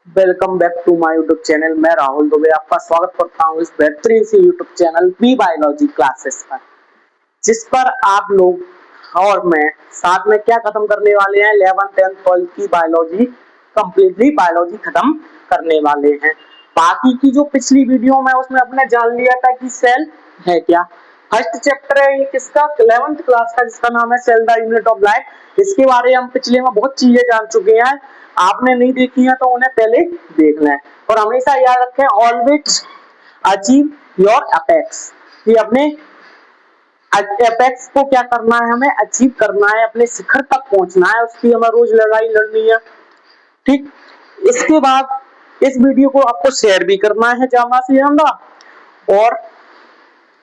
Welcome back to my YouTube channel. मैं राहुल दुबे आपका स्वागत करता हूं इस बेहतरीन सी YouTube channel B biology classes पर, जिस पर आप लोग और मैं साथ में क्या खत्म करने वाले हैं, 11th 10th 12th की बायोलॉजी कंप्लीटली बायोलॉजी खत्म करने वाले हैं। बाकी की जो पिछली वीडियो में उसमें अपने जान लिया था कि सेल है क्या। फर्स्ट चैप्टर है ये किसका, 11th क्लास का, जिसका नाम है cell the unit of life. इसके बारे में हम पिछले में बहुत चीजें जान चुके हैं। आपने नहीं देखी है तो उन्हें पहले देख लें। और हमेशा याद रखें, ऑलवेज अचीव योर अपेक्स, कि अपने एपेक्स को क्या करना है, हमें अचीव करना है, अपने शिखर तक पहुंचना है, उसकी हमें रोज लड़ाई लड़नी है। ठीक, इसके बाद इस वीडियो को आपको शेयर भी करना है ज्यादा से ज्यादा। और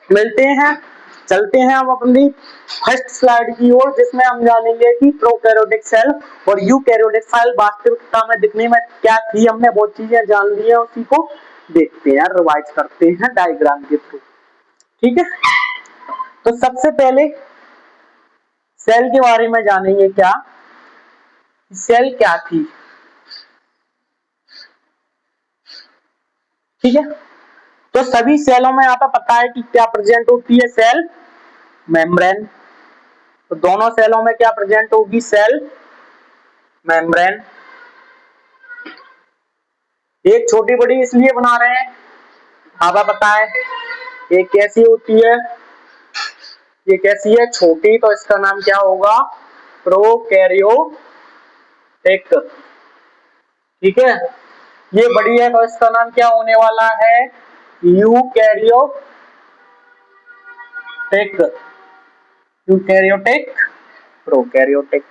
मिलते हैं, चलते हैं हम अपनी फर्स्ट स्लाइड की ओर, जिसमें हम जानेंगे कि प्रोकैरियोटिक सेल और यूकैरियोटिक सेल वास्तविकता में दिखने में क्या थी। हमने बहुत चीजें जान ली है, उसी को देखते हैं, रिवाइज करते हैं डायग्राम के थ्रू। ठीक है, तो सबसे पहले सेल के बारे में जानेंगे। क्या सेल क्या थी। ठीक है, तो सभी सेलों में यहाँ पे पता है कि क्या प्रेजेंट होती है, सेल मेम्ब्रेन। तो दोनों सेलों में क्या प्रेजेंट होगी, सेल मेम्ब्रेन। एक छोटी बड़ी इसलिए बना रहे हैं, आपको पता है ये कैसी होती है, ये कैसी है, छोटी, तो इसका नाम क्या होगा, प्रोकैरियोटिक। ठीक है, ये बड़ी है तो इसका नाम क्या होने वाला है, यूकैरियोटिक। Eukaryotic, prokaryotic.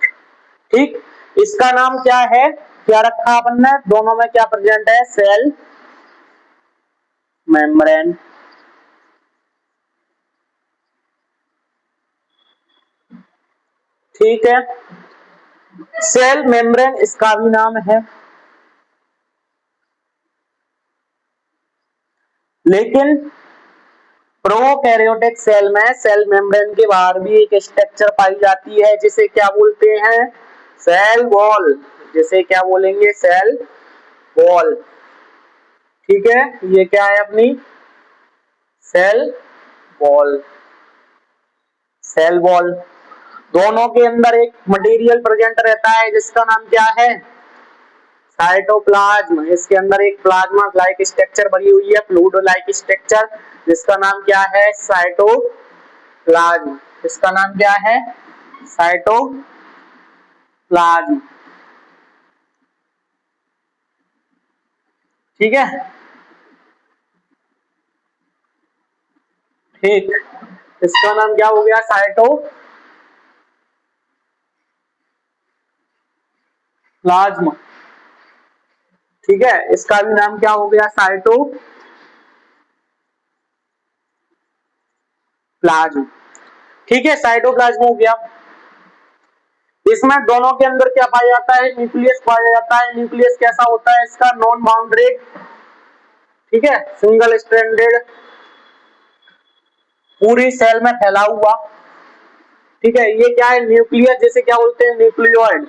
ठीक, इसका नाम क्या है, क्या रखा अपन ने, दोनों में क्या प्रेजेंट है, सेल मेम्ब्रेन। ठीक है, सेल मेम्ब्रेन इसका भी नाम है। लेकिन प्रोकैरियोटिक सेल में सेल मेम्ब्रेन के बाहर भी एक स्ट्रक्चर पाई जाती है, जिसे क्या बोलते हैं, सेल वॉल। जिसे क्या बोलेंगे, सेल वॉल। ठीक है, ये क्या है अपनी सेल वॉल। सेल वॉल, दोनों के अंदर एक मटेरियल प्रेजेंट रहता है, जिसका नाम क्या है, साइटोप्लाज्म। इसके अंदर एक प्लाज्मा लाइक स्ट्रक्चर बनी हुई है, फ्लूइड लाइक स्ट्रक्चर, जिसका नाम क्या है, साइटोप्लाज्म। इसका नाम क्या है, साइटोप्लाज्म। ठीक है, ठीक, इसका नाम क्या हो गया, साइटोप्लाज्म। ठीक है, इसका भी नाम क्या हो गया, साइटोप्लाज्म। ठीक है, साइटोप्लाज्म हो गया। इसमें दोनों के अंदर क्या पाया जाता है, न्यूक्लियस पाया जाता है। न्यूक्लियस कैसा होता है इसका, नॉन बाउंडेड। ठीक है, सिंगल स्ट्रैंडेड, पूरी सेल में फैला हुआ। ठीक है, ये क्या है, न्यूक्लियस, जैसे क्या बोलते हैं, न्यूक्लियोइड।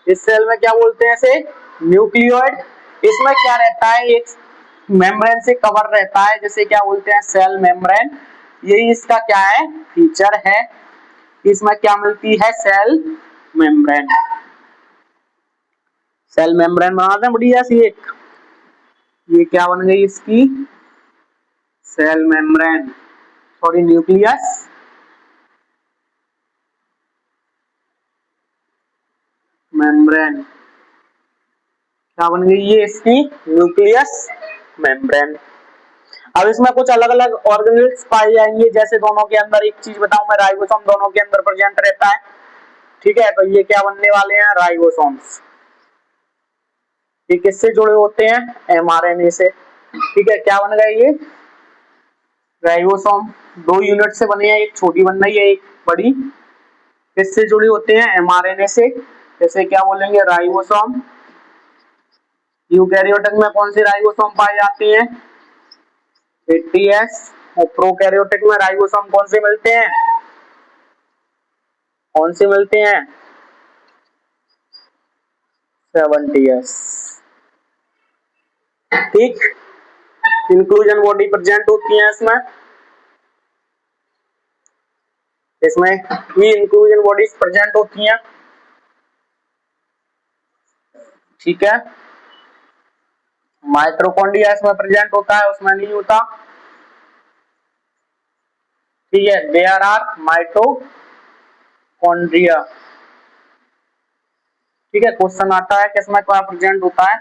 इस सेल में क्या बोलते हैं, इसे न्यूक्लियोइड। इसमें क्या रहता है, एक मेम्ब्रेन से कवर रहता है, जैसे क्या बोलते हैं, सेल मेम्ब्रेन। यही इसका क्या है, फीचर है। इसमें क्या मिलती है, सेल मेम्ब्रेन। सेल मेम्ब्रेन बनाते हैं बढ़िया सी एक, ये क्या बन गई इसकी, cell membrane, sorry nucleus membrane. क्या बन गई ये इसकी, न्यूक्लियस मेम्ब्रेन। अब इसमें कुछ अलग अलग ऑर्गेनेल्स पाए जाएंगे, जैसे दोनों के अंदर एक चीज बताऊं मैं, राइबोसोम दोनों के अंदर प्रेजेंट रहता है। ठीक है, तो ये क्या बनने वाले हैं, राइबोसोम्स। ये किससे जुड़े होते हैं, एमआरएनए से। ठीक है, क्या बन गए ये, राइबोसोम। दो यूनिट से बने हैं, एक छोटी बन रही है, एक बड़ी। किससे जुड़े होते हैं, एमआरएनए से। जैसे क्या बोलेंगे, राइबोसोम। यूकैरियोटिक में कौन से राइबोसोम पाए जाते हैं, 80s। और प्रोकैरियोटिक में राइबोसोम कौन से मिलते हैं, कौन से मिलते हैं, 70s। ठीक, इंक्लूजन बॉडी प्रेजेंट होती है इसमें इसमें ये इंक्लूजन बॉडीज प्रेजेंट होती हैं। ठीक है, माइटोकॉन्ड्रिया इसमें प्रेजेंट होता है, उसमें नहीं होता। ठीक है, देयर आर माइटोकॉन्ड्रिया। ठीक है, क्वेश्चन आता है किसमें क्या प्रेजेंट होता है।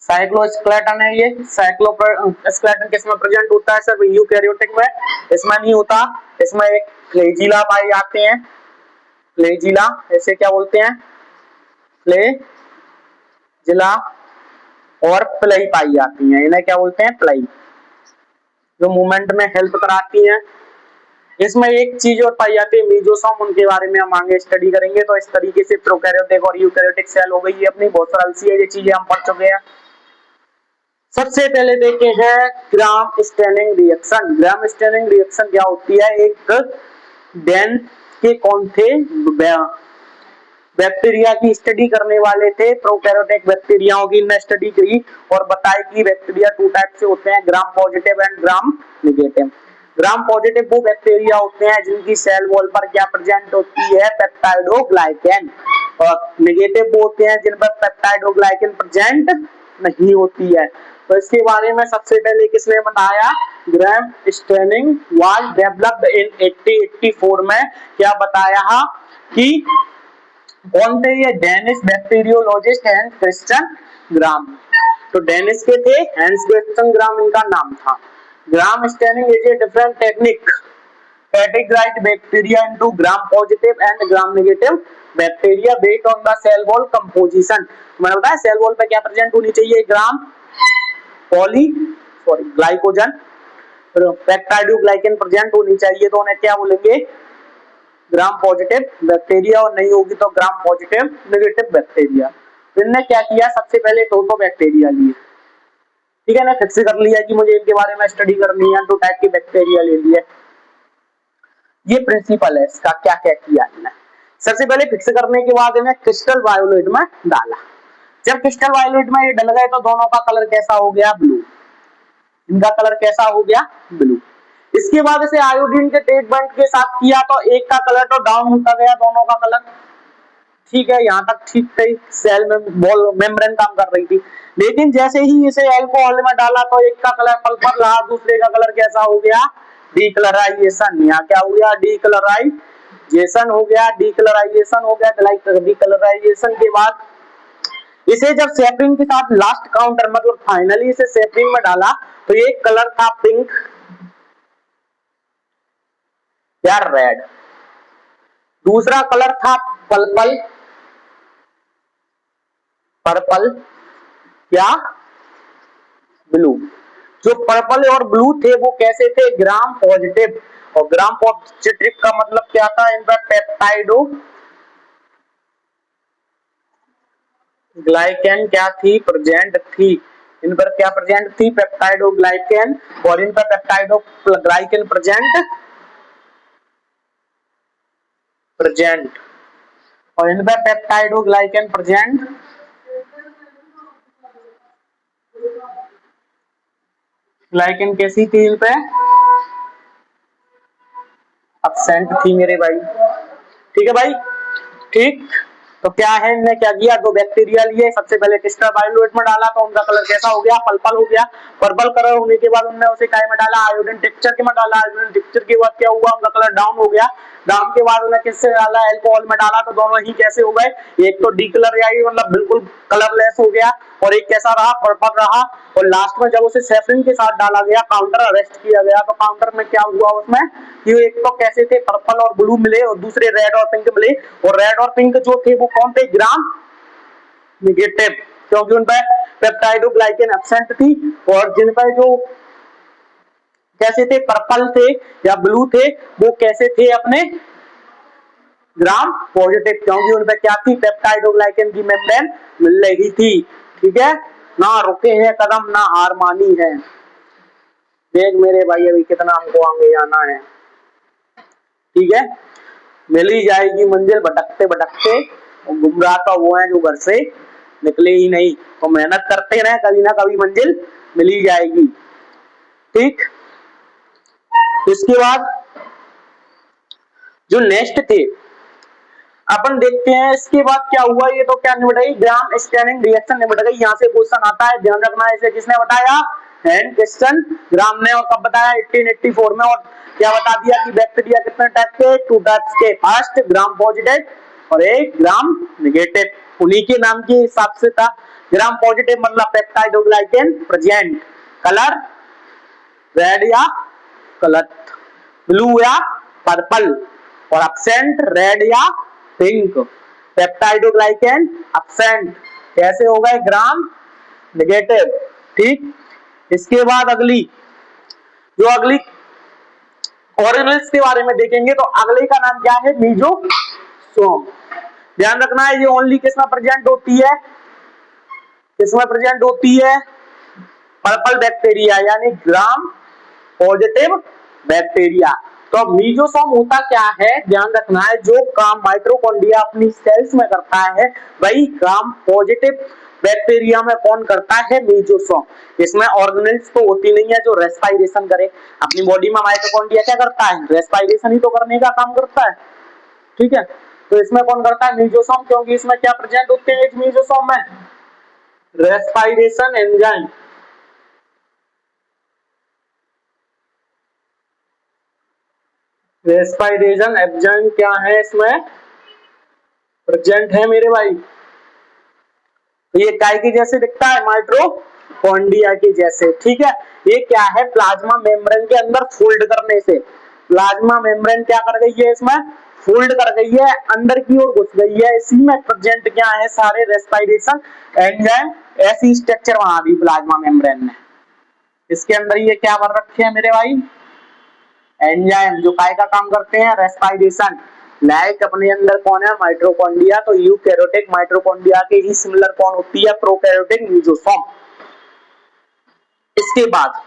साइक्लोस्केलेटन है ये, साइक्लोस्केलेटन किसमें प्रेजेंट होता है सर, यूकैरियोटिक में, इसमें नहीं होता। इसमें एक फ्लैजिला पाए जाते हैं, फ्लैजिला ऐसे क्या बोलते हैं, फ्लैजिला, और प्लाई पाई जाती हैं, इन्हें क्या बोलते हैं, प्लाई, जो मूवमेंट में हेल्प कराती हैं। इसमें एक चीज और पाई जाती है मीजोसोम, उनके बारे में हम आगे स्टडी करेंगे। तो इस तरीके से प्रोकैरियोटिक और यूकैरियोटिक सेल हो गई है अपनी, बहुत सरल सी है, ये चीजें हम पढ़ चुके हैं। सबसे पहले देखे हैं gram staining reaction. Gram staining reaction क्या होती है, एक डेन के कौन थे, बैक्टीरिया की स्टडी करने वाले थे, प्रोकैरियोटिक बैक्टीरियाओं की इन्होंने स्टडी की और बताई कि बैक्टीरिया टू टाइप से होते हैं, gram positive and gram negative. Gram positive वो बैक्टीरिया होते हैं जिनकी सेल वॉल पर क्या प्रेजेंट होती है, पेप्टाइडोग्लाइकेन, और नेगेटिव वो होते हैं जिन पर पेप्टाइडोग्लाइकेन प्रेजेंट नहीं होती है। तो इसके बारे में सबसे पहले किसने बताया, gram staining was developed in 1884 में। क्या बताया कि कौन थे ये, डेनिश बैक्टीरियोलॉजिस्ट हैंस क्रिश्चियन ग्राम। तो डेनिश के थे, हैंस क्रिश्चियन ग्राम इनका नाम था। Gram staining is a different technique categorize bacteria into gram positive and gram negative bacteria based on the cell wall composition। मैंने बताया सेल वॉल पे क्या प्रेजेंट होनी चाहिए, ग्राम ग्लाइकोजन, पेप्टाइडोग्लाइकेन प्रेजेंट होनी चाहिए, तो उन्हें क्या बोलेंगे, ग्राम पॉजिटिव बैक्टीरिया, और नहीं होगी तो ग्राम पॉजिटिव नेगेटिव बैक्टीरिया। इनने क्या किया, सबसे पहले दो बैक्टीरिया लिए, ठीक है ना, फिक्स कर लिया कि मुझे इनके बारे में स्टडी करनी है, दो टाइप के बैक्टीरिया ले लिए। ये प्रिंसिपल है इसका, क्या क्या किया इन्हें, सबसे पहले फिक्स करने के बाद इन्हें क्रिस्टल वायोलेट में डाला। जब क्रिस्टल वायोलेट में ये डल गए तो दोनों का कलर कैसा हो गया, ब्लू, इनका कलर कैसा हो गया, ब्लू। इसके बाद इसे आयोडीन के ट्रीटमेंट के साथ किया तो एक का कलर तो डाउन होता गया, दोनों का कलर, ठीक है, यहाँ तक ठीक थी, सेल में बॉल मेम्ब्रेन काम कर रही थी। लेकिन जैसे ही इसे अल्कोहल में डाला तो एक का कलर पर्पल रहा, दूसरे का कलर कैसा हो गया, डीकलराइजेशन। यहाँ क्या हो गया, डीकलराइजेशन हो गया, डीकलराइजेशन हो गया। डीकलराइजेशन के बाद इसे जब सेपरिंग के साथ लास्ट काउंटर मतलब फाइनली इसे सेपरिंग में डाला तो एक कलर था पिंक या रेड, दूसरा कलर था पर्पल, या ब्लू। जो पर्पल और ब्लू थे वो कैसे थे, ग्राम पॉजिटिव, और ग्राम पॉजिटिव का मतलब क्या था, इन पर पेप्टाइडो ग्लाइकेन क्या थी, प्रेजेंट थी, इन पर क्या प्रेजेंट थी, पेप्टाइडो ग्लाइकेन, और इन पर पेप्टाइडो ग्लाइकेन प्रेजेंट, और इन पर पेप्टाइडो ग्लाइकेन प्रेजेंट, ग्लाइकेन कैसी थी, इन पे एब्सेंट थी मेरे भाई, ठीक है भाई, ठीक। तो क्या है, इनने क्या किया, दो बैक्टीरिया लिए, सबसे पहले क्रिस्टल वायोलेट में डाला तो उनका कलर कैसा हो गया, पर्पल हो गया। पर्पल कलर होने के बाद उन्होंने उसे काय में डाला, आयोडीन टेक्सचर के में डाला। आयोडीन टेक्सचर के बाद क्या हुआ, उनका कलर डाउन हो गया। डाउन के बाद उन्हें किससे डाला, अल्कोहल में डाला, तो दोनों ही कैसे हो गए, एक तो डीकलराइज मतलब बिल्कुल कलरलेस हो गया, और एक कैसा रहा, पर्पल रहा। और लास्ट में जब उसे सेफरिन के साथ डाला गया, काउंटर अरेस्ट किया गया, तो काउंटर में क्या हुआ उसमें, कि एक तो कैसे थे, पर्पल और ब्लू मिले, और दूसरे रेड और पिंक मिले, और रेड और पिंक जो थे वो कौन थे, ग्राम नेगेटिव, क्योंकि उन पर पेप्टाइडोग्लाइकेन एब्सेंट थी। और जिन पर जो कैसे थे, पर्पल थे या ब्लू थे, वो कैसे थे, अपने ग्राम पॉजिटिव, क्योंकि उन पर क्या थी, पेप्टाइडोग्लाइकेन की मेम्ब्रेन मिल रही थी, ठीक है ना। रुके हैं कदम ना हार मानी है, देख मेरे भाई अभी कितना हमको आगे जाना है, ठीक है, मिल ही जाएगी मंजिल भटकते भटकते, गुमराह तो वो है जो घर से निकले ही नहीं। तो मेहनत करते रहे, कभी ना कभी मंजिल मिल ही जाएगी। ठीक, इसके बाद जो नेक्स्ट थे अपन देखते हैं। इसके बाद क्या हुआ, ये तो क्या निबट गई, ग्राम स्टैंडिंग रिएक्शन निबट गई। यहाँ से क्वेश्चन आता है, ध्यान रखना। इसे किसने बताया, हैन क्रिश्चियन ग्राम ने। और कब बताया, 1884 में। और क्या बता दिया कि बैक्टीरिया कितने टाइप के, 2 टाइप्स के। फर्स्ट ग्राम पॉजिटिव और एक ग्राम नेगेटिव। उन्हीं के नाम के हिसाब से था। ग्राम पॉजिटिव मतलब पेप्टाइडोग्लाइकेन प्रेजेंट, कलर रेड या कलर ब्लू या पर्पल, और एब्सेंट रेड या पिंक। पेप्टाइडोग्लाइकेन एब्सेंट, कैसे हो गए, ग्राम नेगेटिव। ठीक, इसके बाद अगली ऑर्गेनेल्स के बारे में देखेंगे। तो अगले का नाम क्या है, मीजोसोम। ध्यान रखना है, ये ओनली किसमें प्रेजेंट होती है, किसमें प्रेजेंट होती है, पर्पल बैक्टीरिया यानी ग्राम पॉजिटिव बैक्टीरिया। तो मीजोसोम होता क्या है, ध्यान रखना है, जो काम माइटोकॉन्ड्रिया अपनी सेल्स में करता है वही ग्राम पॉजिटिव बैक्टीरिया में कौन करता है, मीजोसोम। इसमें ऑर्गेनेल्स तो होती नहीं है जो रेस्पिरेशन करे। अपनी बॉडी में माइटोकॉन्ड्रिया क्या करता है, रेस्पिरेशन ही तो करने का काम करता है। ठीक है, तो इसमें कौन करता है, मीजोसोम। क्योंकि इसमें क्या प्रेजेंट होते हैं मीजोसोम में, रेस्पिरेशन एंजाइम। रेस्पिरेशन एंजाइम क्या है, इसमें प्रेजेंट है मेरे भाई। तो ये काय के जैसे दिखता है, माइटोकॉन्ड्रिया के जैसे। ठीक है, ये क्या है, प्लाज्मा मेम्ब्रेन के अंदर फोल्ड करने से, प्लाज्मा मेम्ब्रेन क्या कर गई है, इसमें फोल्ड कर गई है, अंदर की ओर घुस गई है। इसी में प्रेजेंट क्या है, सारे रेस्पिरेशन एंजाइम। ऐसी स्ट्रक्चर बना दी प्लाज्मा मेम्ब्रेन ने। इसके अंदर ये क्या भर रखे हैं मेरे भाई, एंजाइम, जो काय का काम करते हैं, रेस्पिरेशन। लाइक अपने अंदर कौन है, माइटोकॉन्ड्रिया। तो यूकैरियोटिक माइटोकॉन्ड्रिया के ही सिमिलर कौन होती है, प्रोकैरियोटिक मीजोसोम। इसके बाद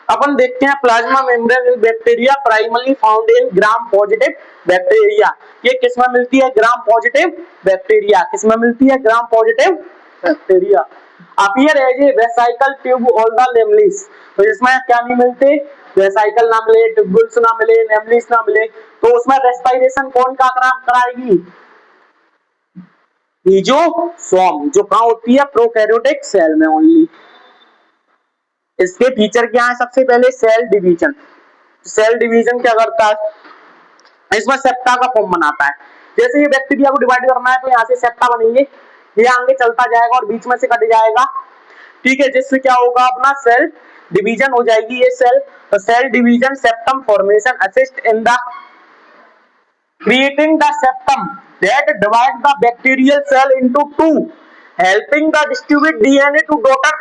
अपन देखते हैं plasma membrane bacteria primary found in gram positive bacteria. ये किसमें मिलती है, ग्राम पॉजिटिव बैक्टीरिया। किसमें मिलती है, Gram positive bacteria. Appear as a vesicle tube all the lamellae. तो इसमें क्या नहीं मिलते, वेसाइकल ना मिले, ट्यूबुल्स ना मिले, लेमलिस ना मिले। तो उसमें रेस्पिरेशन कौन का कराएगी, मीजोसोम, जो कहां होती है, प्रोकैरियोटिक सेल में ओनली। इसके फीचर क्या है, सबसे पहले सेल डिवीजन। सेल डिवीजन क्या करता है, इसमें सेप्टा का फॉर्म बनाता है। जैसे ये बैक्टीरिया को डिवाइड करना है तो यहाँ से सेप्टा बनेंगे, ये आगे चलता जाएगा और बीच में से कट जाएगा। ठीक है, जिससे क्या होगा, अपना सेल डिवीजन हो जाएगी ये सेल। तो cell division septum formation assist in the creating the septum that divide the bacterial cell into two, helping the distribute DNA to daughter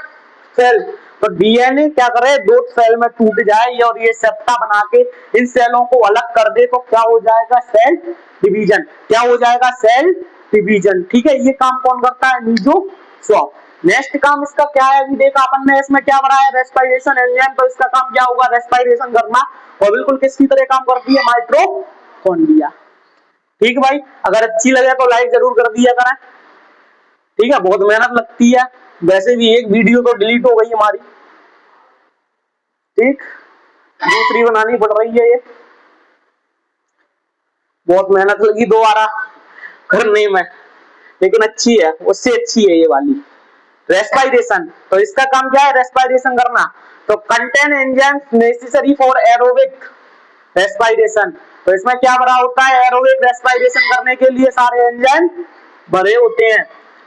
cell। तो डीएनए क्या करे, दो सेल में टूट जाए और ये सेप्टा बना के इन सेलों को अलग कर दे, तो क्या हो जाएगा, सेल डिवीजन। क्या हो जाएगा, सेल डिवीजन। ठीक है, ये काम कौन करता है, मीजोसोम। नेक्स्ट काम इसका क्या है, अभी देखा अपन ने, इसमें क्या बनाया, रेस्पिरेशन एंजाइम। तो इसका काम क्या होगा, रेस्पिरेशन करना। और बिल्कुल किसकी तरह काम करती है, माइटोकॉन्ड्रिया। ठीक भाई, अगर अच्छी लगे तो लाइक जरूर कर दिया करें। ठीक है, बहुत मेहनत लगती है, वैसे भी एक वीडियो तो डिलीट हो गई हमारी। ठीक, दूसरी बनानी पड़ रही है, ये बहुत मेहनत लगी दोबारा करने में, लेकिन अच्छी है, उससे अच्छी है ये वाली। रेस्पिरेशन, तो इसका काम क्या है, रेस्पिरेशन करना। तो contain enzymes necessary for aerobic respiration. तो इसमें क्या भरा होता है, एरोबिक रेस्पिरेशन करने के लिए सारे एंजाइम भरे होते हैं।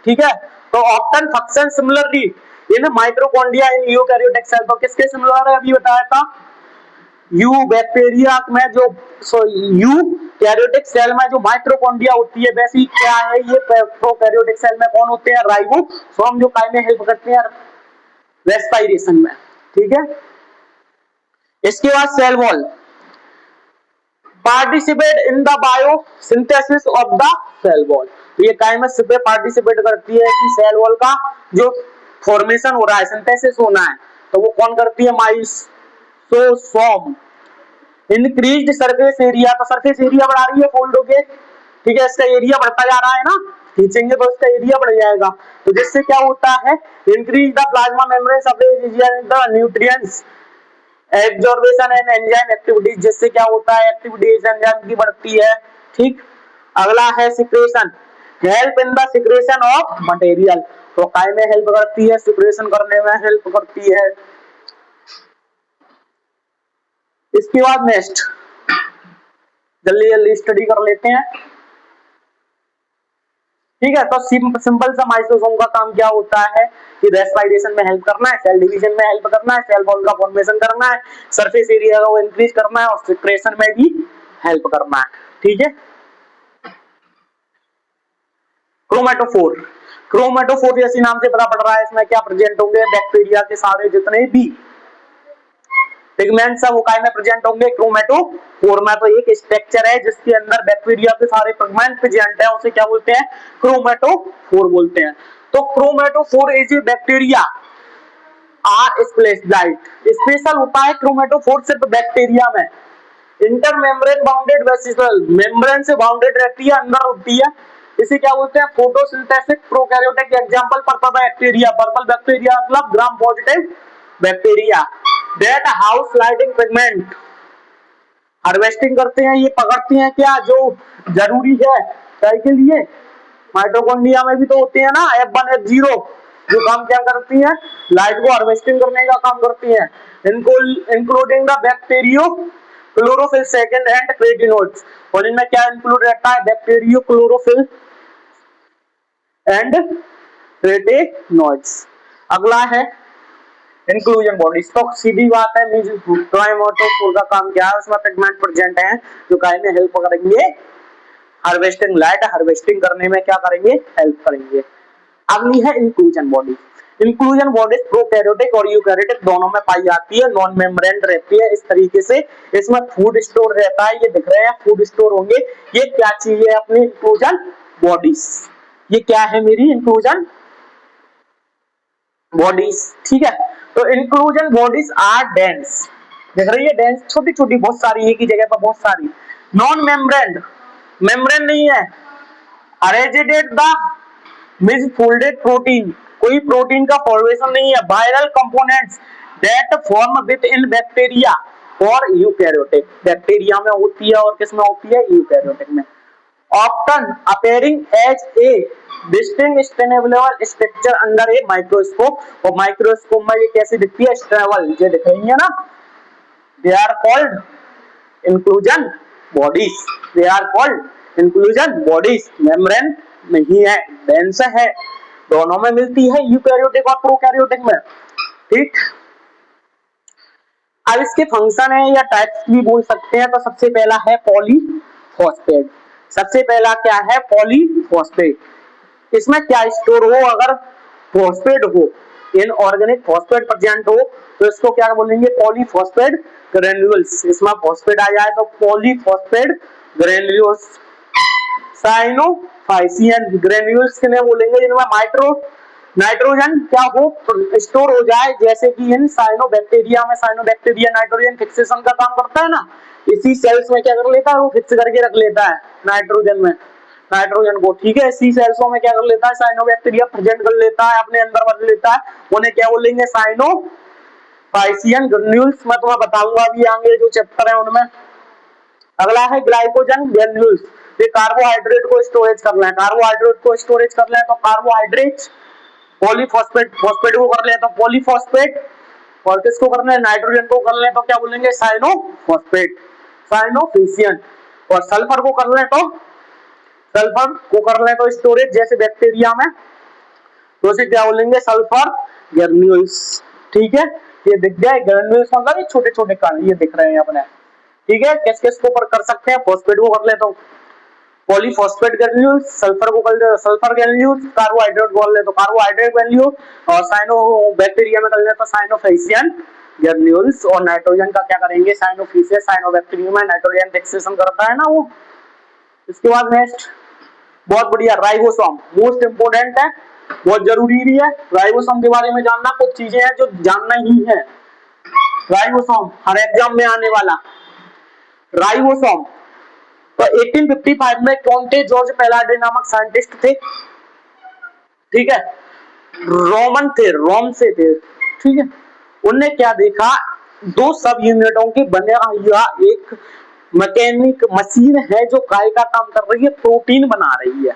ठीक है, तो often function similarly in mitochondria in eukaryotic cell. तो किसके सिमिलर है, अभी बताया था, यू बैक्टीरिया में जो यूकैरियोटिक सेल में जो माइटोकॉन्ड्रिया होती है, वैसी क्या है ये प्रोकैरियोटिक सेल में कौन होते हैं, राइबोसोम, जो काय में हेल्प करते हैं रेस्पिरेशन में। ठीक है, इसके बाद cell wall participate in the biosynthesis of the cell wall. तो ये काय में पार्टिसिपेट करती है कि सेल वॉल का जो फॉर्मेशन हो रहा है, सिंथेसिस होना है, तो वो कौन करती है, माइटोसोम। इंक्रीज्ड सरफेस एरिया, तो सरफेस एरिया बढ़ा रही है फोल्ड हो के। ठीक है, इसका एरिया बढ़ता जा रहा है ना, खींचेंगे तो इसका एरिया बढ़ जाएगा। तो जिससे क्या होता है, increase the plasma membrane surface the nutrients absorption and enzyme activities, जिससे क्या होता है, एक्टिविटीज एंजाइम की बढ़ती है। ठीक, अगला है secretion, help in the secretion of material, तो काय में हेल्प करती है, सिक्रेशन करने में हेल्प करती है। इसके बाद नेक्स्ट जल्दी जल्दी स्टडी कर लेते हैं। ठीक है, तो सिंपल सा माइक्रोसोम का काम क्या होता है कि रेस्पिरेशन में हेल्प करना है, सेल डिवीजन में हेल्प करना है, सेल वॉल का फॉर्मेशन करना है, सरफेस एरिया को इंक्रीज करना है और सिक्रेशन में भी हेल्प करना है। ठीक है, क्रोमेटोफोर, क्रोमेटोफोर जैसे नाम से पता पड़ रहा है इसमें क्या प्रेजेंट होंगे, बैक्टीरिया के सारे जितने भी पिगमेंट्स है वो काय में प्रेजेंट होंगे, क्रोमेटोफोर में। तो एक स्ट्रक्चर है जिसके अंदर बैक्टीरिया के सारे पिगमेंट प्रेजेंट है, उसे क्या बोलते हैं, क्रोमेटोफोर बोलते हैं। तो chromatophore is a bacteria are specialized, special होता है क्रोमेटोफोर सिर्फ बैक्टीरिया में। Inter membrane bounded vesicle, membrane से बाउंडेड रहती है, अंदर होती है, इसे क्या बोलते हैं, photosynthetic prokaryotic. Example purple bacteria, purple bacteria मतलब Gram positive bacteria. That house lighting pigment, harvesting करते हैं, ये पकड़ते हैं क्या जो जरूरी है काय के लिए, माइटोकॉन्ड्रिया में भी तो होते हैं ना F1 F0, जो काम क्या करती है, लाइट को हार्वेस्टिंग करने का काम करती है। इनको including the bacteriochlorophyll second and carotenoids, और इनमें क्या इंक्लूड रहता है, बैक्टीरियो क्लोरोफिल एंड क्रेटिनोइड्स। अगला है इंक्लूजन बॉडीज, तो सीधी बात है क्रोमेटोफोर का काम क्या है, उसमें पिगमेंट प्रेजेंट है जो काय में हेल्प करेंगे, हार्वेस्टिंग, लाइट हार्वेस्टिंग करने में क्या करेंगे, हेल्प करेंगे। अगली है inclusion body, inclusion bodies prokaryotic और यूकैरियोटिक दोनों में पाई जाती है, नॉन मेम्ब्रेन रहती है। इस तरीके से इसमें फूड स्टोर रहता है, ये दिख रहे हैं फूड स्टोर होंगे। ये क्या चीज है अपनी इंक्लूजन बॉडीज, ये क्या है मेरी इंक्लूजन बॉडीज। ठीक है, तो इंक्लूजन बॉडीज आर डेंस, देख रही है डेंस, छोटी छोटी बहुत सारी, एक ही जगह पर बहुत सारी। नॉन मेम्ब्रेन, मेम्ब्रेन नहीं है। अरेजिडेट द मिस फोल्डेड प्रोटीन, कोई प्रोटीन का फॉर्मेशन नहीं है। Viral components that form with in bacteria और यूकैरियोटिक, बैक्टीरिया में होती है और किसमें होती है, यूकैरियोटिक में। often appearing as a distinct stable structure under a microscope, और माइक्रोस्कोप में ये कैसी दिखती है, स्टेबल, ये दिख रही है ना, they are called inclusion bodies, they are called inclusion bodies। Membrane नहीं है, डेंस है, दोनों में मिलती है, यूकैरियोटिक और प्रोकैरियोटिक में। ठीक, अब इसके फंक्शन है या टाइप्स भी बोल सकते हैं। तो सबसे पहला है पॉलीफॉस्फेट, सबसे पहला क्या है, पॉलीफॉस्फेट। इसमें क्या स्टोर हो, अगर फॉस्फेट हो, इनऑर्गेनिक फॉस्फेट प्रेजेंट हो, तो इसको क्या बोलेंगे, पॉलीफॉस्फेट ग्रेन्यूल्स। इसमें फॉस्फेट आ जाए तो पॉलीफॉस्फेट ग्रेन्यूल्स। साइनोफाइसियन ग्रेन्यूल्स किन्हें बोलेंगे, जिनमें नाइट्रोजन क्या हो, स्टोर हो जाए, जैसे कि इन साइनोबैक्टीरिया में, साइनोबैक्टीरिया नाइट्रोजन फिक्सेशन का काम करता है ना, इसी सेल्स में क्या कर लेता है, वो फिक्स करके रख लेता है नाइट्रोजन में, नाइट्रोजन को। ठीक है, इसी सेल्सों में क्या कर लेता है, साइनोबैक्टीरिया प्रेजेंट कर लेता है, अपने अंदर भर लेता है, उन्हें क्या बोलेंगे, साइनोफाइसियन ग्रेन्यूल्स। मैं तुम्हें बताऊंगा अभी आगे जो चैप्टर है उनमें। अगला है ग्लाइकोजन ग्रेन्यूल्स, ये कार्बोहाइड्रेट को स्टोरेज कर लें, कार्बोहाइड्रेट को स्टोरेज कर लें तो कार्बोहाइड्रेट, पॉलीफॉस्फेट, फॉस्फेट को कर ले तो पॉलीफॉस्फेट, और किसको कर ले, नाइट्रोजन को कर ले तो क्या बोलेंगे, साइनोफॉस्फेट, साइनोफिशियन। और सल्फर को कर ले तो, सल्फर को कर ले तो स्टोरेज, जैसे बैक्टीरिया में, तो इसे क्या बोलेंगे, सल्फर ग्रेन्यूल्स। ठीक है, ये दिख गए ग्रेन्यूल्स मतलब ये छोटे छोटे कण, ये दिख रहे हैं अपने। ठीक है, किस किस को कर सकते हैं, फॉस्फेट को कर ले तो पॉलीफॉस्फेट ग्रेन्यूल्स, सल्फर को कर ले तो सल्फर ग्रेन्यूल्स, कार्बोहाइड्रेट को कर ले तो कार्बोहाइड्रेट ग्रेन्यूल, और साइनो बैक्टीरिया में कर ले तो साइनोफाइसियन ग्रेन्यूल्स। और नाइट्रोजन का क्या करेंगे, साइनोफिशियस, साइनोबैक्टीरियम में नाइट्रोजन फिक्सेशन करता है ना वो। इसके बाद नेक्स्ट बहुत बढ़िया, राइबोसोम, मोस्ट इंपोर्टेंट है, बहुत जरूरी भी है। राइबोसोम के बारे में जानना, कुछ चीजें हैं जो जानना ही है। राइबोसोम हर एग्जाम में आने वाला, राइबोसोम तो 1855 में कौन थे? जॉर्ज पेलाडे नामक साइंटिस्ट थे, ठीक है, रोमन थे, रोम से थे, ठीक है। उनने क्या देखा, दो सब यूनिटों की बना हुआ एक मैकेनिक मशीन है जो काय का काम कर रही है, प्रोटीन बना रही है।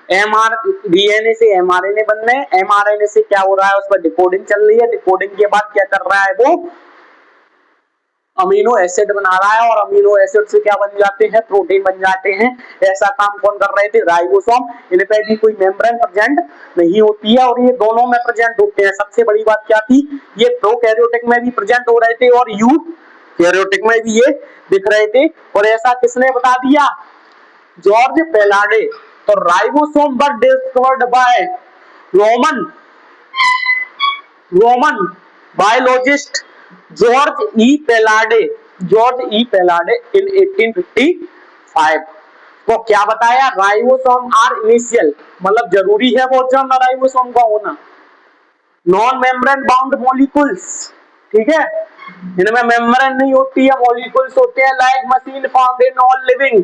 डीएनए से एमआरएनए बन रहे हैं, एमआरएनए से क्या हो रहा है, उस पर डिकोडिंग चल रही है, डिकोडिंग के बाद क्या कर रहा है, वो अमीनो एसिड बना रहा है, और अमीनो एसिड से क्या बन जाते हैं, प्रोटीन बन जाते हैं। ऐसा काम कौन कर रहे थे? राइबोसोम। इन पे भी कोई मेम्ब्रेन प्रेजेंट नहीं होती है, और ये दोनों में प्रेजेंट होते हैं। सबसे बड़ी बात क्या थी, ये प्रोकैरियोटिक में भी प्रेजेंट हो रहे थे और यूकैरियोटिक में भी ये दिख रहे थे। और ऐसा किसने बता दिया? George Palade. तो ribosome were discovered by Roman Roman biologist George E Palade, George E Palade in 1855। तो क्या बताया? राइबोसोम आर इनिशियल, मतलब जरूरी है बहुत ज्यादा राइबोसोम का होना, नॉन मेम्ब्रेन बाउंड मॉलिक्यूल्स, ठीक है, इनमें मेम्ब्रेन नहीं होती है, मॉलिक्यूल्स होते हैं, like machine found in all living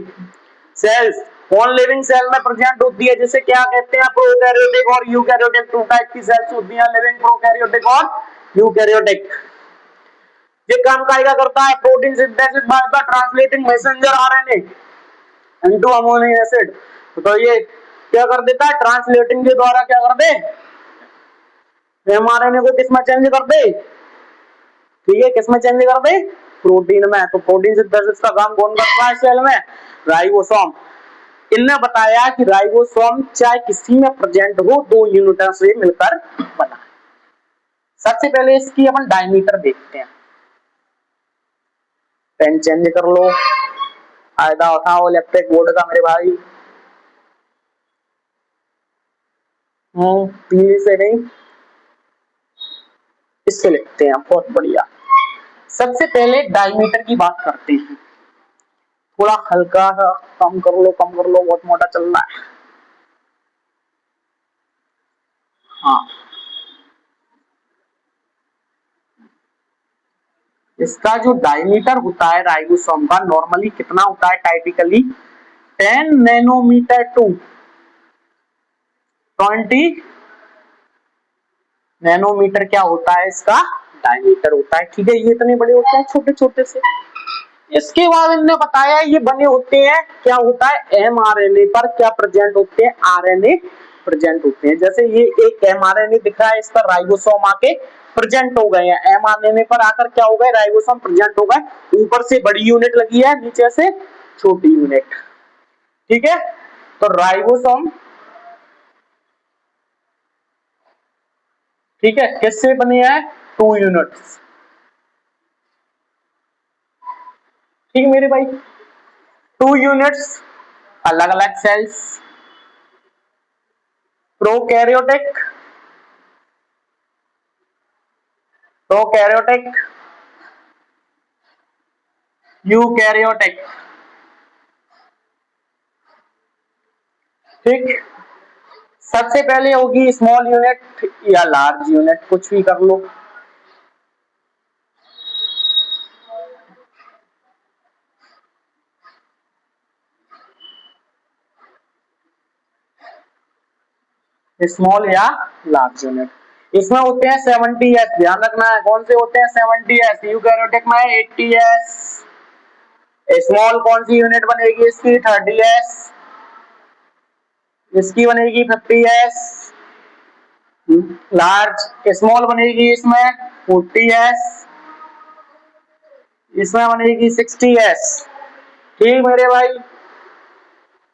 cells, all living cell में प्रेजेंट होती है, जिसे क्या कहते हैं, प्रोकैरियोटिक और यूकैरियोटिक, टू टाइप की सेल्स होती हैं, लिविंग प्रोकैरियोटिक और यूकैरियोटिक। ये काम क्या करता है? Protein synthesis by the translating messenger RNA into amino acid. तो ये क्या कर देता है? ट्रांसलेटिंग के द्वारा क्या कर दे, एमआरएनए को किसमें चेंज कर दे, ठीक है, किसमें चेंज कर दे? प्रोटीन में। तो प्रोटीन सिंथेसिस का काम कौन करता है सेल में? राइबोसोम। इनने बताया कि राइबोसोम चाहे किसी में प्रेजेंट हो, दो यूनिटों से मिलकर बना। सबसे पहले इसकी अपन डायमीटर देखते हैं। पेन चेंज कर लो, फायदा उठाओ इलेक्ट्रिक बोर्ड का मेरे भाई। पीली से नहीं, इससे लिखते हैं, बहुत बढ़िया। सबसे पहले डायमीटर की बात करते हैं। थोड़ा हल्का सा कम कर लो, कम कर लो, बहुत मोटा चल रहा है। हाँ, इसका जो डायमीटर होता है राइबोसोम का, नॉर्मली कितना होता है? टाइपिकली 10 नैनोमीटर टू 20 नैनोमीटर क्या होता है? इसका डायमीटर होता है, ठीक है। ये इतने बड़े होते हैं, छोटे छोटे से। इसके बाद इन्होंने बताया ये बने होते हैं, क्या होता है, एमआरएनए पर क्या प्रेजेंट होते हैं? आरएनए प्रेजेंट होते हैं। जैसे ये एक एमआरएनए दिख रहा है, इस पर राइबोसोम आके प्रेजेंट हो गए हैं। एमआरएनए पर आकर क्या हो गए? राइबोसोम प्रेजेंट हो गए। ऊपर से बड़ी यूनिट लगी है, नीचे से छोटी यूनिट, ठीक है। तो राइबोसोम, ठीक है, किससे बने हैं? 2 यूनिट्स, ठीक है मेरे भाई। 2 यूनिट्स, अलग अलग सेल्स, प्रोकैरियोटिक, प्रोकैरियोटिक, यूकैरियोटिक, ठीक। सबसे पहले होगी स्मॉल यूनिट या लार्ज यूनिट, कुछ भी कर लो। स्मॉल या लार्ज यूनिट। इसमें होते हैं 70s, ध्यान रखना है। कौन से होते हैं? 70s। यूकैरियोटिक में 80s। स्मॉल कौन सी यूनिट बनेगी इसकी? 30s। इसकी बनेगी 50s। लार्ज स्मॉल बनेगी इसमें 40s। इसमें बनेगी 60s, ठीक मेरे भाई।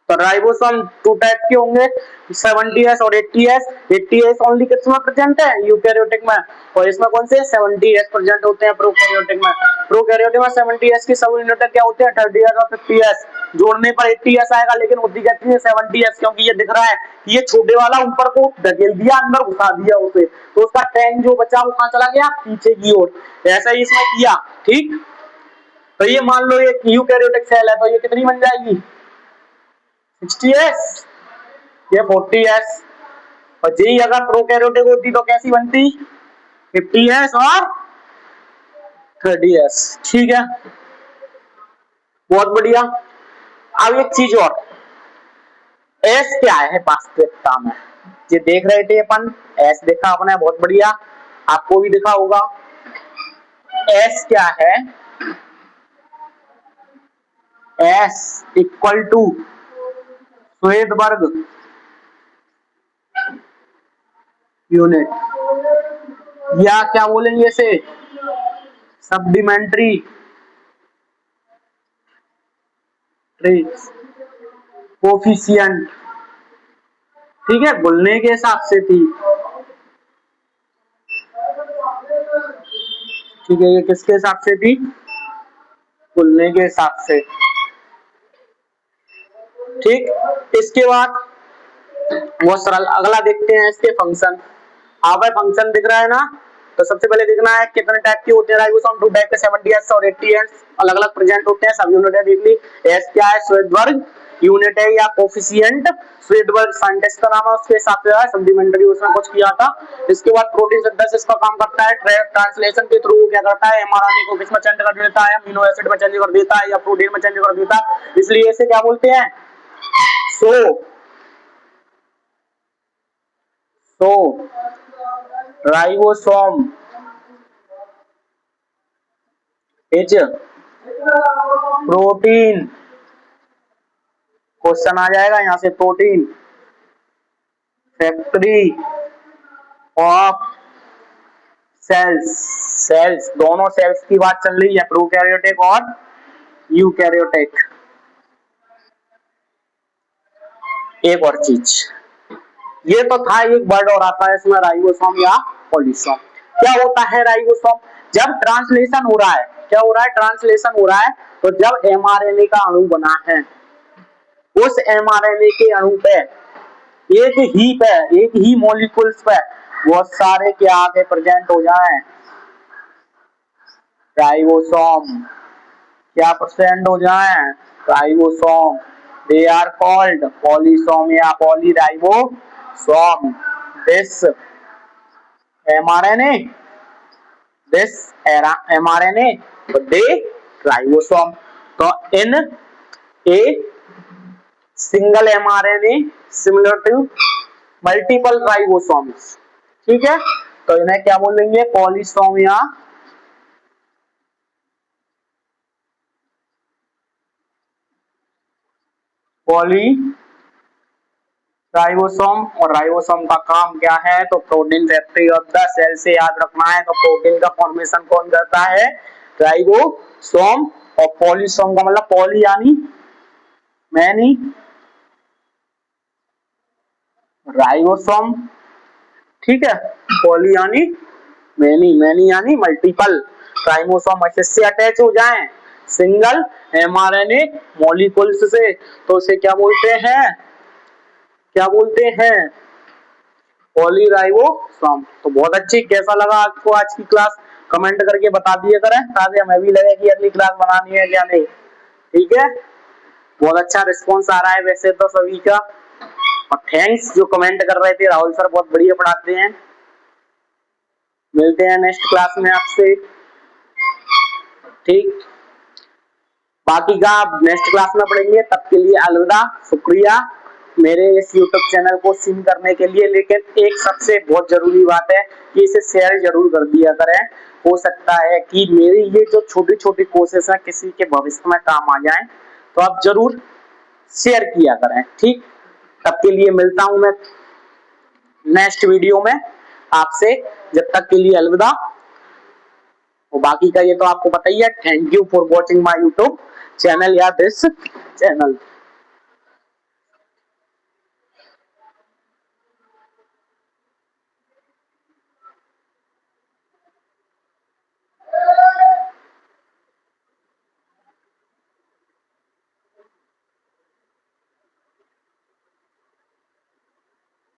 तो राइबोसोम 2 टाइप के होंगे, 70s और 80s। 80s ओनली किसमें प्रेजेंट है? यूकैरियोटिक में। और इसमें कौन से? 70s प्रेजेंट होते हैं प्रोकैरियोटिक में। प्रोकैरियोटिक में 70s की सब यूनिट क्या होते हैं? 30s और 50s। जोड़ने पर 80s आएगा, लेकिन होती कहती है 70s, क्योंकि ये दिख रहा है कि ये छोटे वाला ऊपर को धकेल दिया, अंदर घुसा दिया उसे, तो उसका 10 जो बचा वो कहां चला गया? पीछे की ओर। ऐसा ही इसमें किया, ठीक। तो ये मान लो ये यूकैरियोटिक सेल है, तो ये कितनी बन जाएगी? 60s, ये 40s। और यही अगर प्रोकैरियोटिक होती तो कैसी बनती? 50s और 30s, ठीक है, बहुत बढ़िया। अब एक चीज और, एस क्या है वास्तविकता में, ये देख रहे थे अपन, एस देखा अपने, बहुत बढ़िया, आपको भी दिखा होगा। एस क्या है, एस इक्वल टू श्वेत वर्ग यूनिट, या क्या बोलेंगे इसे, सप्लीमेंट्री कोफिशिएंट, ठीक है, गुणने के हिसाब से थी, ठीक है, ये किसके हिसाब से थी, गुणने के हिसाब से, ठीक। इसके बाद बहुत सरल, अगला देखते हैं इसके फंक्शन। आप फंक्शन दिख रहा है ना, तो सबसे पहले देखना है कितने टाइप के होते हैं राइबोसोम, 2 टाइप के, 70S और 80S अलग अलग प्रेजेंट होते हैं, सब यूनिट है देख ली। एस क्या है, श्वेत वर्ग यूनिट है या कोफिशिएंट, श्वेत वर्ग साइंटिस्ट का नाम है, उसके हिसाब से सप्लीमेंट्री उसने कुछ किया था। इसके बाद प्रोटीन सिंथेसिस का काम करता है, ट्रांसलेशन के थ्रू क्या करता है, एमआरएनए को किसमें चेंज कर देता है, अमीनो एसिड में चेंज कर देता है या प्रोटीन में चेंज कर देता है, इसलिए इसे क्या बोलते हैं, तो राइबोसोम इज प्रोटीन, क्वेश्चन आ जाएगा यहां से, protein factory of cells, cells दोनों सेल्स की बात चल रही है, प्रोकैरियोटिक और यूकैरियोटिक। एक और चीज, ये तो था, एक वर्ड और आता है इसमें, राइबोसोम या पॉलीसोम। क्या होता है राइबोसोम, जब ट्रांसलेशन हो रहा है, क्या हो रहा है, ट्रांसलेशन हो रहा है, तो जब एमआरएनए का अणु बना है, उस एमआरएनए के अणु पे एक ही मॉलिक्यूल्स पे बहुत सारे क्या आगे प्रेजेंट हो जाए, राइबोसोम क्या प्रेजेंट हो जाए, ribosome, they are called polysome या polyribosome. This mRNA, this mRNA they ribosome, तो in a single mRNA similar to multiple ribosomes, ठीक है, तो इन्हें क्या बोलेंगे, पॉलीसोम या पॉली राइबोसोम। और राइबोसोम का काम क्या है, तो protein factory of the cell से याद रखना है, तो प्रोटीन का फॉर्मेशन कौन करता है, राइबोसोम, और पॉलीसोम का मतलब पॉली यानी मैनी, राइबोसोम, ठीक है, पॉली यानी मैनी, मैनी यानी मल्टीपल, राइबोसोम से अटैच हो जाएं सिंगल एमआरएनए मॉलिक्यूल्स से, तो उसे क्या बोलते हैं, क्या बोलते हैं, पॉलीराइबोसोम। तो बहुत अच्छी, कैसा लगा आपको आज की क्लास, कमेंट करके बता दिया करें, ताकि हमें भी लगे कि अगली क्लास बनानी है क्या नहीं, ठीक है। बहुत अच्छा रिस्पॉन्स आ रहा है वैसे तो सभी का, और थैंक्स जो कमेंट कर रहे थे, राहुल सर बहुत बढ़िया पढ़ाते हैं। मिलते हैं नेक्स्ट क्लास में आपसे, ठीक, बाकी का आप नेक्स्ट क्लास में पढ़ेंगे, तब के लिए अलविदा, शुक्रिया मेरे इस YouTube चैनल को सीन करने के लिए। लेकिन एक सबसे बहुत जरूरी बात है कि इसे शेयर जरूर कर दिया करें, हो सकता है कि मेरी ये जो छोटी छोटी कोशिश है किसी के भविष्य में काम आ जाए, तो आप जरूर शेयर किया करें, ठीक। तब के लिए मिलता हूं मैं नेक्स्ट वीडियो में आपसे, जब तक के लिए अलविदा। और बाकी का ये तो आपको पता ही है, thank you for watching my YouTube channel या दिस चैनल।